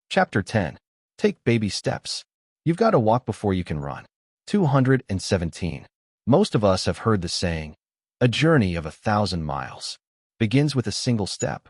Chapter 10. Take baby steps. You've got to walk before you can run. 217. Most of us have heard the saying, a journey of 1,000 miles begins with a single step.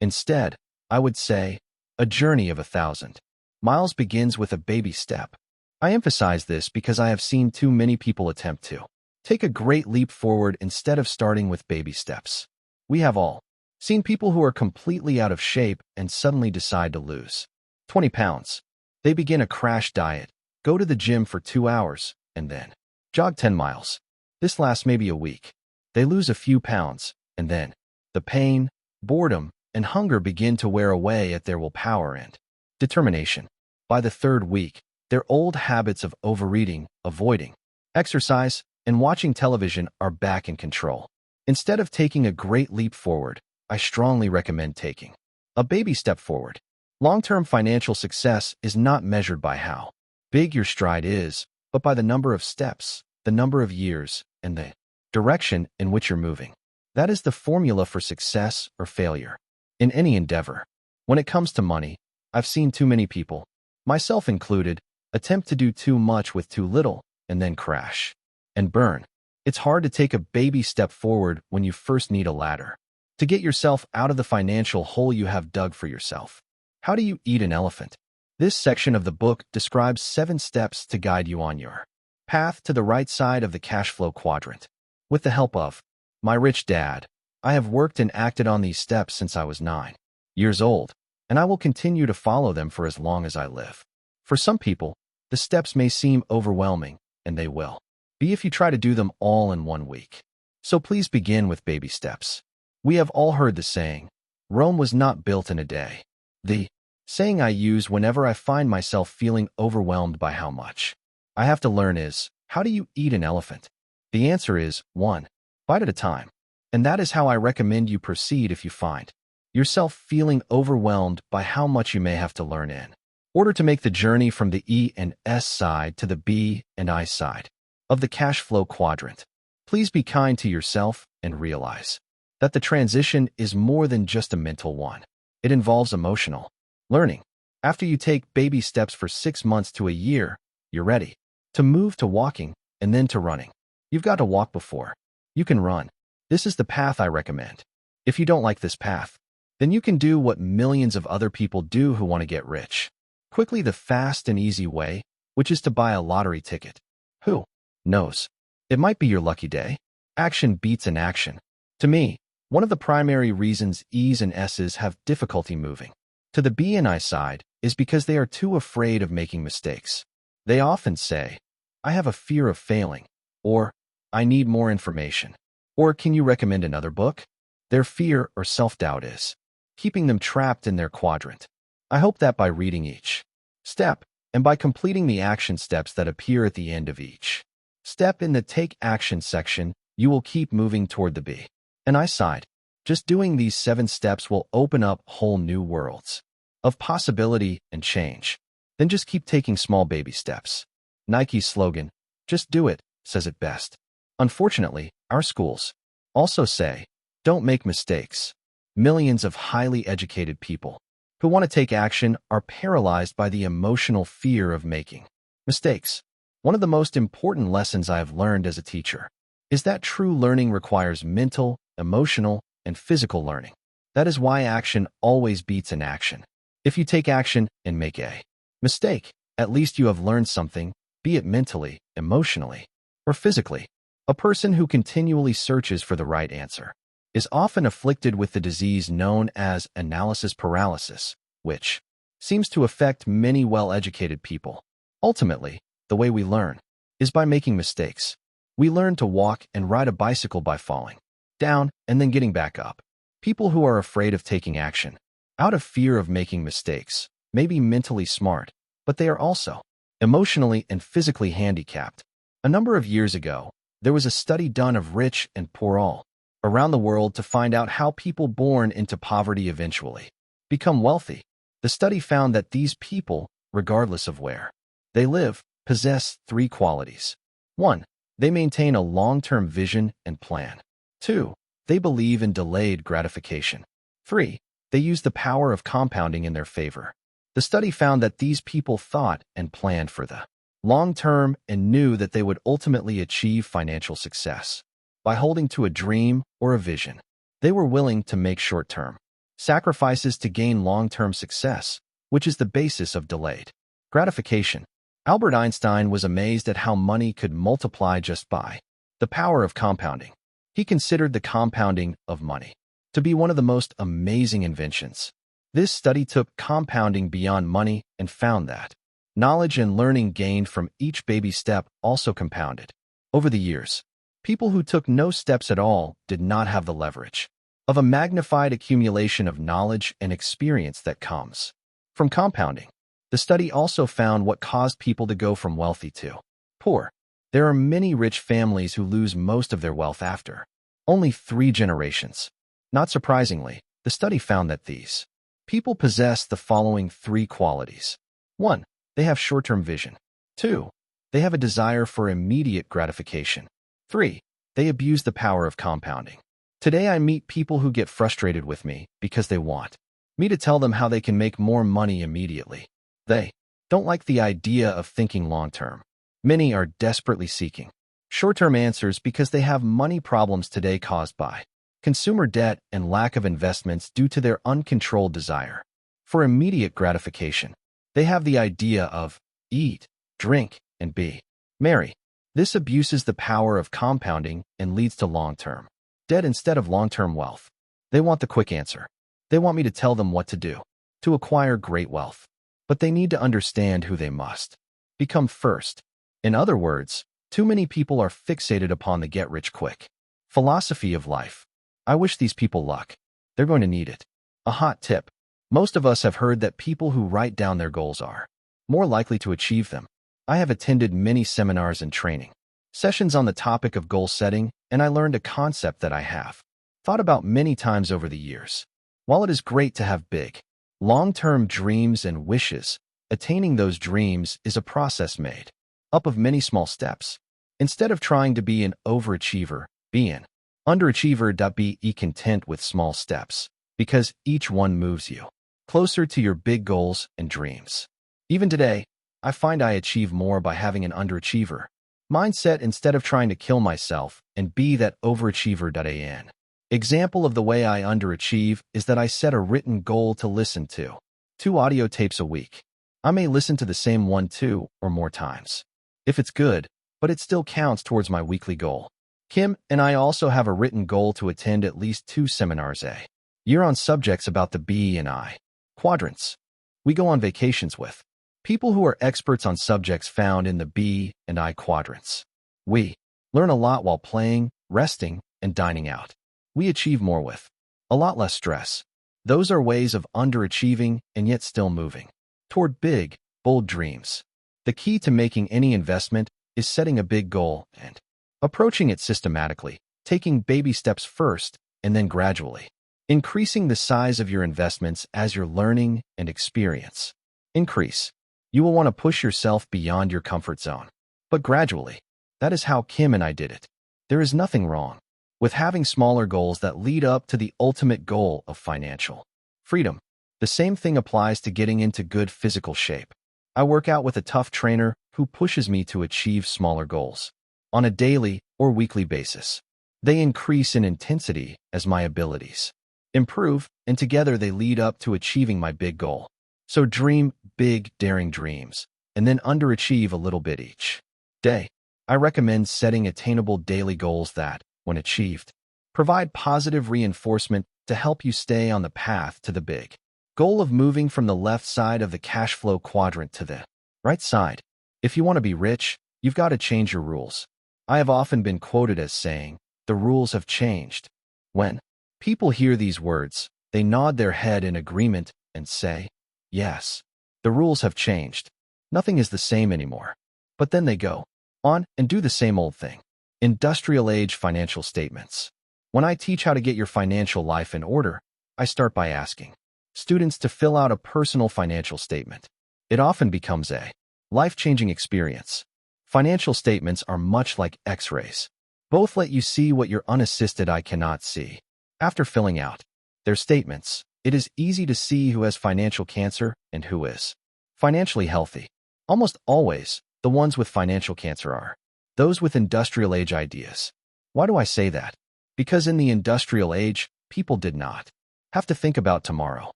Instead, I would say, a journey of 1,000 miles begins with a baby step. I emphasize this because I have seen too many people attempt to take a great leap forward instead of starting with baby steps. We have all seen people who are completely out of shape and suddenly decide to lose 20 pounds. They begin a crash diet, go to the gym for 2 hours, and then jog 10 miles. This lasts maybe a week. They lose a few pounds, and then the pain, boredom, and hunger begin to wear away at their willpower and determination. By the third week, their old habits of overeating, avoiding exercise, and watching television are back in control. Instead of taking a great leap forward, I strongly recommend taking a baby step forward. Long-term financial success is not measured by how big your stride is, but by the number of steps, the number of years, and the direction in which you're moving. That is the formula for success or failure in any endeavor. When it comes to money, I've seen too many people, myself included, attempt to do too much with too little and then crash and burn. It's hard to take a baby step forward when you first need a ladder to get yourself out of the financial hole you have dug for yourself. How do you eat an elephant? This section of the book describes 7 steps to guide you on your path to the right side of the cash flow quadrant. With the help of my rich dad, I have worked and acted on these steps since I was 9 years old, and I will continue to follow them for as long as I live. For some people, the steps may seem overwhelming, and they will be if you try to do them all in 1 week. So please begin with baby steps. We have all heard the saying, Rome was not built in a day. The saying I use whenever I find myself feeling overwhelmed by how much I have to learn is, how do you eat an elephant? The answer is, 1 bite at a time. And that is how I recommend you proceed if you find yourself feeling overwhelmed by how much you may have to learn in order to make the journey from the E and S side to the B and I side of the cash flow quadrant. Please be kind to yourself and realize that the transition is more than just a mental one. It involves emotional learning. After you take baby steps for 6 months to a year, you're ready to move to walking and then to running. You've got to walk before you can run. This is the path I recommend. If you don't like this path, then you can do what millions of other people do who want to get rich quickly, the fast and easy way, which is to buy a lottery ticket. Who knows? It might be your lucky day. Action beats inaction. To me, one of the primary reasons E's and S's have difficulty moving to the B and I side is because they are too afraid of making mistakes. They often say, I have a fear of failing, or I need more information, or can you recommend another book? Their fear or self-doubt is keeping them trapped in their quadrant. I hope that by reading each step and by completing the action steps that appear at the end of each step in the Take Action section, you will keep moving toward the B and I side. Just doing these 7 steps will open up whole new worlds of possibility and change. Then just keep taking small baby steps. Nike's slogan, just do it, says it best. Unfortunately, our schools also say, don't make mistakes. Millions of highly educated people who want to take action are paralyzed by the emotional fear of making mistakes. One of the most important lessons I have learned as a teacher is that true learning requires mental, emotional, and physical learning. That is why action always beats inaction. If you take action and make a mistake, at least you have learned something, be it mentally, emotionally, or physically. A person who continually searches for the right answer is often afflicted with the disease known as analysis paralysis, which seems to affect many well-educated people. Ultimately, the way we learn is by making mistakes. We learn to walk and ride a bicycle by falling down and then getting back up. People who are afraid of taking action out of fear of making mistakes may be mentally smart, but they are also emotionally and physically handicapped. A number of years ago, there was a study done of rich and poor all around the world to find out how people born into poverty eventually become wealthy. The study found that these people, regardless of where they live, possess 3 qualities. 1, they maintain a long-term vision and plan. 2, they believe in delayed gratification. 3, they use the power of compounding in their favor. The study found that these people thought and planned for the long term and knew that they would ultimately achieve financial success. By holding to a dream or a vision, they were willing to make short-term sacrifices to gain long-term success, which is the basis of delayed gratification. Albert Einstein was amazed at how money could multiply just by the power of compounding. He considered the compounding of money to be one of the most amazing inventions. This study took compounding beyond money and found that knowledge and learning gained from each baby step also compounded. Over the years, people who took no steps at all did not have the leverage of a magnified accumulation of knowledge and experience that comes from compounding. The study also found what caused people to go from wealthy to poor. There are many rich families who lose most of their wealth after only 3 generations. Not surprisingly, the study found that these people possess the following 3 qualities. 1. They have short-term vision. 2. They have a desire for immediate gratification. 3. They abuse the power of compounding. Today I meet people who get frustrated with me because they want me to tell them how they can make more money immediately. They don't like the idea of thinking long-term. Many are desperately seeking short-term answers because they have money problems today caused by consumer debt and lack of investments due to their uncontrolled desire for immediate gratification. They have the idea of eat, drink, and be merry. This abuses the power of compounding and leads to long-term debt instead of long-term wealth. They want the quick answer. They want me to tell them what to do to acquire great wealth. But they need to understand who they must become first. In other words, too many people are fixated upon the get-rich-quick philosophy of life. I wish these people luck. They're going to need it. A hot tip. Most of us have heard that people who write down their goals are more likely to achieve them. I have attended many seminars and training sessions on the topic of goal setting, and I learned a concept that I have thought about many times over the years. While it is great to have big, long-term dreams and wishes, attaining those dreams is a process made up of many small steps. Instead of trying to be an overachiever, be an underachiever. Be content with small steps, because each one moves you closer to your big goals and dreams. Even today, I find I achieve more by having an underachiever mindset instead of trying to kill myself and be that overachiever. An example of the way I underachieve is that I set a written goal to listen to 2 audio tapes a week. I may listen to the same one 2 or more times if it's good, but it still counts towards my weekly goal. Kim and I also have a written goal to attend at least 2 seminars a year on subjects about the B and I quadrants. We go on vacations with people who are experts on subjects found in the B and I quadrants. We learn a lot while playing, resting, and dining out. We achieve more with a lot less stress. Those are ways of underachieving and yet still moving toward big, bold dreams. The key to making any investment is setting a big goal and approaching it systematically, taking baby steps first and then gradually increasing the size of your investments as your learning and experience increase. You will want to push yourself beyond your comfort zone, but gradually. That is how Kim and I did it. There is nothing wrong with having smaller goals that lead up to the ultimate goal of financial freedom. The same thing applies to getting into good physical shape. I work out with a tough trainer who pushes me to achieve smaller goals on a daily or weekly basis. They increase in intensity as my abilities improve, and together they lead up to achieving my big goal. So dream big, daring dreams, and then underachieve a little bit each day. I recommend setting attainable daily goals that, when achieved, provide positive reinforcement to help you stay on the path to the big goal of moving from the left side of the cash flow quadrant to the right side. If you want to be rich, you've got to change your rules. I have often been quoted as saying, "The rules have changed." When people hear these words, they nod their head in agreement and say, "Yes, the rules have changed. Nothing is the same anymore." But then they go on and do the same old thing. Industrial age financial statements. When I teach how to get your financial life in order, I start by asking students to fill out a personal financial statement. It often becomes a life-changing experience. Financial statements are much like X-rays. Both let you see what your unassisted eye cannot see. After filling out their statements, it is easy to see who has financial cancer and who is financially healthy. Almost always, the ones with financial cancer are those with industrial age ideas. Why do I say that? Because in the industrial age, people did not have to think about tomorrow.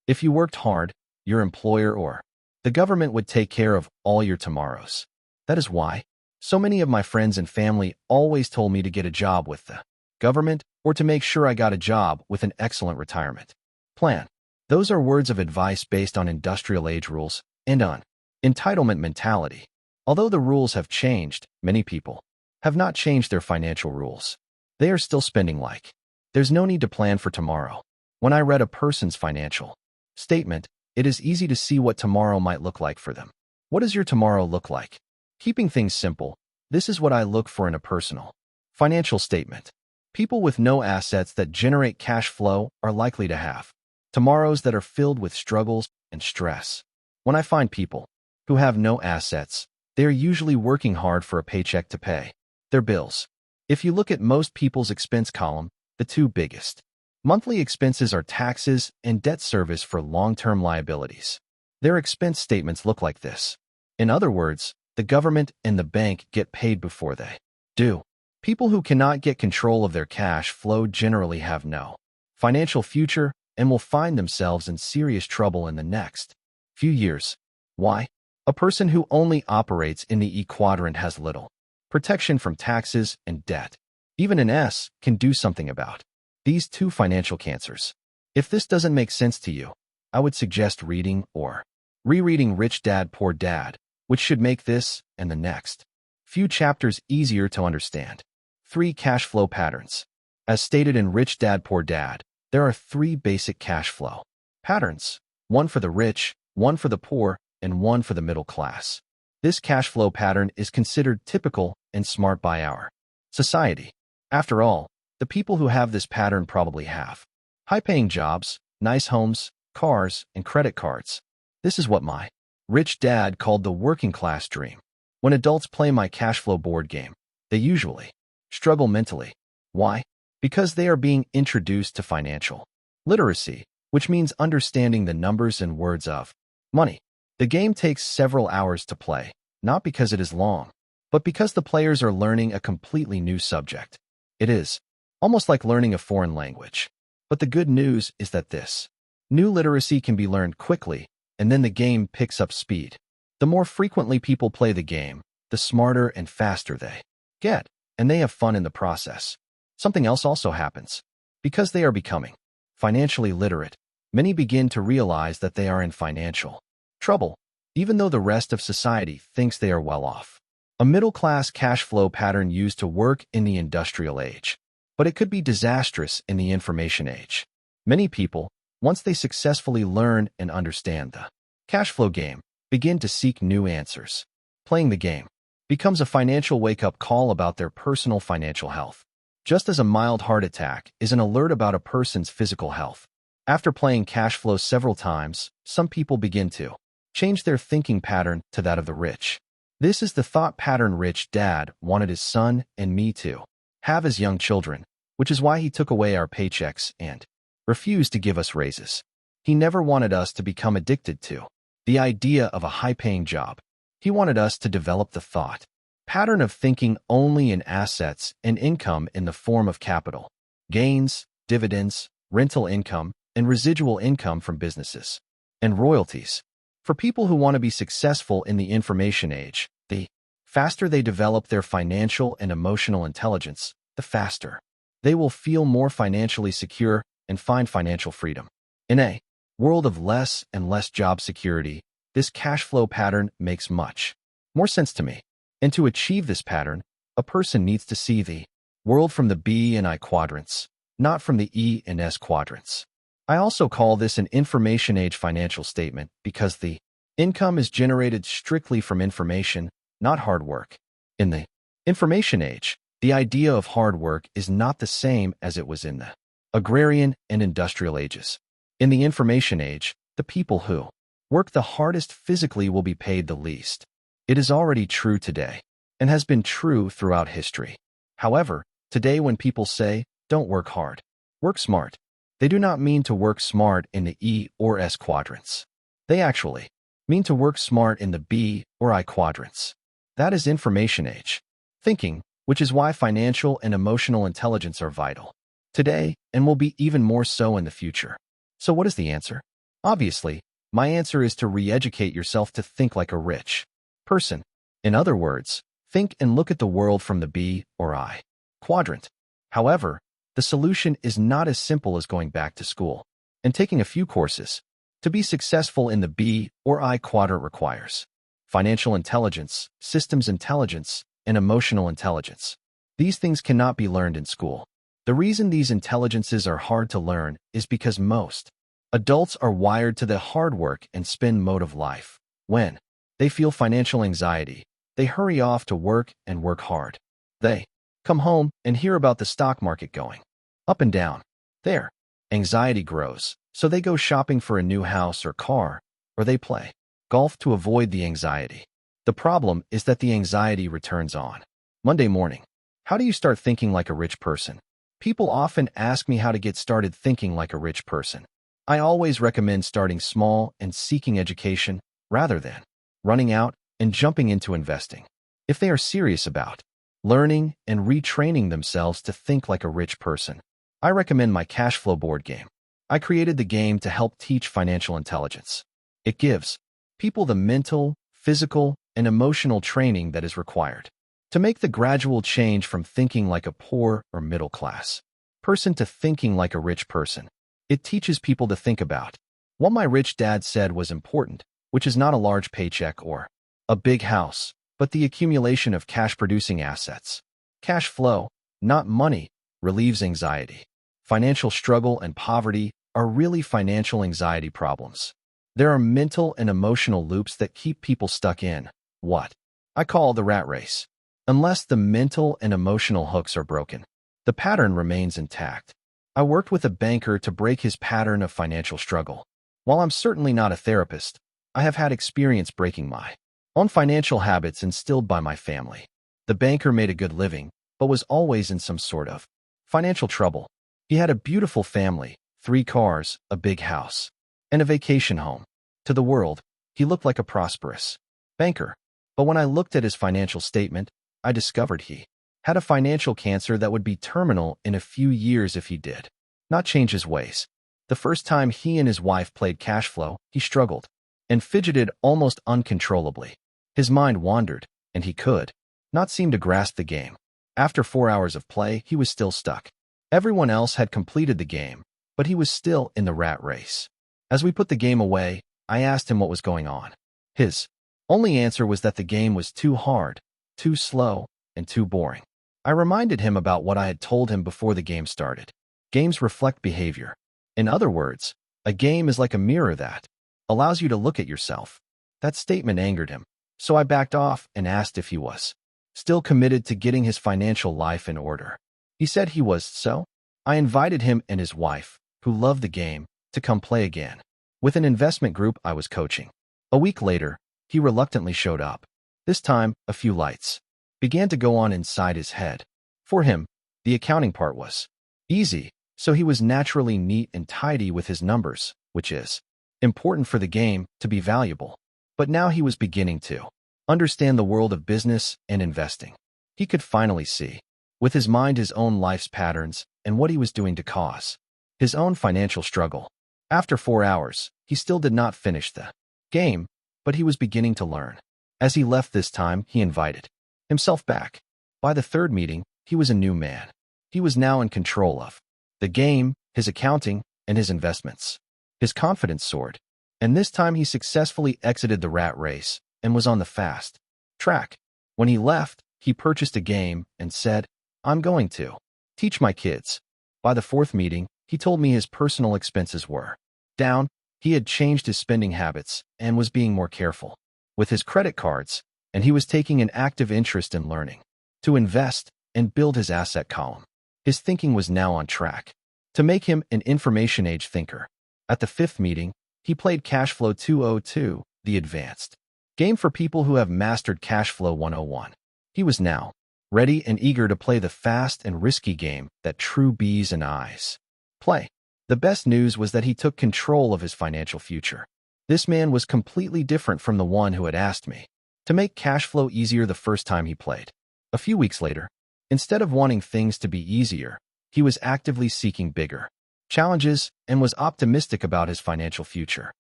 If you worked hard, your employer or the government would take care of all your tomorrows. That is why so many of my friends and family always told me to get a job with the government or to make sure I got a job with an excellent retirement plan. Those are words of advice based on industrial age rules and on entitlement mentality. Although the rules have changed, many people have not changed their financial rules. They are still spending like there's no need to plan for tomorrow. When I read a person's financial statement, it is easy to see what tomorrow might look like for them. What does your tomorrow look like? Keeping things simple, this is what I look for in a personal financial statement. People with no assets that generate cash flow are likely to have tomorrows that are filled with struggles and stress. When I find people who have no assets, they are usually working hard for a paycheck to pay their bills. If you look at most people's expense column, the two biggest monthly expenses are taxes and debt service for long-term liabilities. Their expense statements look like this. In other words, the government and the bank get paid before they do. People who cannot get control of their cash flow generally have no financial future and will find themselves in serious trouble in the next few years. Why? A person who only operates in the E quadrant has little protection from taxes and debt. Even an S can do something about these two financial cancers. If this doesn't make sense to you, I would suggest reading or rereading Rich Dad, Poor Dad, which should make this and the next few chapters easier to understand. 3 cash flow patterns. As stated in Rich Dad, Poor Dad, there are 3 basic cash flow patterns, one for the rich, one for the poor, and one for the middle class. This cash flow pattern is considered typical and smart by our society. After all, the people who have this pattern probably have high-paying jobs, nice homes, cars, and credit cards. This is what my rich dad called the working class dream. When adults play my cash flow board game, they usually struggle mentally. Why? Because they are being introduced to financial literacy, which means understanding the numbers and words of money. The game takes several hours to play, not because it is long, but because the players are learning a completely new subject. It is almost like learning a foreign language. But the good news is that this new literacy can be learned quickly, and then the game picks up speed. The more frequently people play the game, the smarter and faster they get, and they have fun in the process. Something else also happens. Because they are becoming financially literate, many begin to realize that they are in financial trouble, even though the rest of society thinks they are well off. A middle-class cash flow pattern used to work in the industrial age, but it could be disastrous in the information age. Many people, once they successfully learn and understand the cash flow game, begin to seek new answers. Playing the game becomes a financial wake-up call about their personal financial health, just as a mild heart attack is an alert about a person's physical health. After playing cash flow several times, some people begin to change their thinking pattern to that of the rich. This is the thought pattern Rich Dad wanted his son and me to have as young children, which is why he took away our paychecks and refused to give us raises. He never wanted us to become addicted to the idea of a high-paying job. He wanted us to develop the thought pattern of thinking only in assets and income in the form of capital gains, dividends, rental income, and residual income from businesses and royalties. For people who want to be successful in the information age, the faster they develop their financial and emotional intelligence, the faster they will feel more financially secure and find financial freedom. In a world of less and less job security, this cash flow pattern makes much more sense to me. And to achieve this pattern, a person needs to see the world from the B and I quadrants, not from the E and S quadrants. I also call this an information age financial statement because the income is generated strictly from information, not hard work. In the information age, the idea of hard work is not the same as it was in the agrarian and industrial ages. In the information age, the people who work the hardest physically will be paid the least. It is already true today and has been true throughout history. However, today when people say, don't work hard, work smart, They do not mean to work smart in the E or S quadrants. They actually mean to work smart in the B or I quadrants. That is information age thinking, which is why financial and emotional intelligence are vital today and will be even more so in the future. So what is the answer? Obviously, my answer is to re-educate yourself to think like a rich person. In other words, think and look at the world from the B or I quadrant. However, the solution is not as simple as going back to school and taking a few courses. To be successful in the B or I quadrant requires financial intelligence, systems intelligence, and emotional intelligence. These things cannot be learned in school. The reason these intelligences are hard to learn is because most adults are wired to the hard work and spend mode of life. When they feel financial anxiety, they hurry off to work and work hard. They come home and hear about the stock market going up and down. Their anxiety grows, so they go shopping for a new house or car, or they play golf to avoid the anxiety. The problem is that the anxiety returns on Monday morning. How do you start thinking like a rich person? People often ask me how to get started thinking like a rich person. I always recommend starting small and seeking education rather than running out and jumping into investing. If they are serious about learning and retraining themselves to think like a rich person, I recommend my Cashflow board game. I created the game to help teach financial intelligence. It gives people the mental, physical, and emotional training that is required to make the gradual change from thinking like a poor or middle class person to thinking like a rich person. It teaches people to think about what my rich dad said was important, which is not a large paycheck or a big house, but the accumulation of cash-producing assets. Cash flow, not money, relieves anxiety. Financial struggle and poverty are really financial anxiety problems. There are mental and emotional loops that keep people stuck in what I call the rat race. Unless the mental and emotional hooks are broken, the pattern remains intact. I worked with a banker to break his pattern of financial struggle. While I'm certainly not a therapist, I have had experience breaking my own financial habits instilled by my family. The banker made a good living, but was always in some sort of financial trouble. He had a beautiful family, 3 cars, a big house, and a vacation home. To the world, he looked like a prosperous banker. But when I looked at his financial statement, I discovered he had a financial cancer that would be terminal in a few years if he did not change his ways. The first time he and his wife played cash flow, he struggled and fidgeted almost uncontrollably. His mind wandered, and he could not seem to grasp the game. After 4 hours of play, he was still stuck. Everyone else had completed the game, but he was still in the rat race. As we put the game away, I asked him what was going on. His only answer was that the game was too hard, too slow, and too boring. I reminded him about what I had told him before the game started. Games reflect behavior. In other words, a game is like a mirror that allows you to look at yourself. That statement angered him, so I backed off and asked if he was still committed to getting his financial life in order. He said he was, so I invited him and his wife, who loved the game, to come play again with an investment group I was coaching. A week later, he reluctantly showed up. This time, a few lights began to go on inside his head. For him, the accounting part was easy, so he was naturally neat and tidy with his numbers, which is important for the game to be valuable. But now he was beginning to understand the world of business and investing. He could finally see, with his mind, his own life's patterns and what he was doing to cause his own financial struggle. After 4 hours, he still did not finish the game, but he was beginning to learn. As he left this time, he invited himself back. By the 3rd meeting, he was a new man. He was now in control of the game, his accounting, and his investments. His confidence soared, and this time he successfully exited the rat race and was on the fast track. When he left, he purchased a game and said, "I'm going to teach my kids." By the 4th meeting, he told me his personal expenses were down. He had changed his spending habits and was being more careful with his credit cards, and he was taking an active interest in learning to invest and build his asset column. His thinking was now on track to make him an information age thinker. At the 5th meeting, he played Cashflow 202, the advanced game for people who have mastered Cashflow 101. He was now ready and eager to play the fast and risky game that true B's and I's play. The best news was that he took control of his financial future. This man was completely different from the one who had asked me to make cash flow easier the first time he played. A few weeks later, instead of wanting things to be easier, he was actively seeking bigger challenges and was optimistic about his financial future.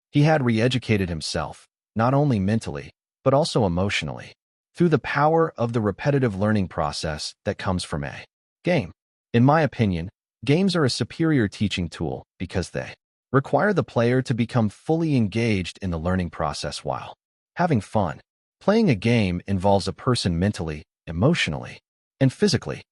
He had re-educated himself, not only mentally, but also emotionally, through the power of the repetitive learning process that comes from a game. In my opinion, games are a superior teaching tool because they require the player to become fully engaged in the learning process while having fun. Playing a game involves a person mentally, emotionally, and physically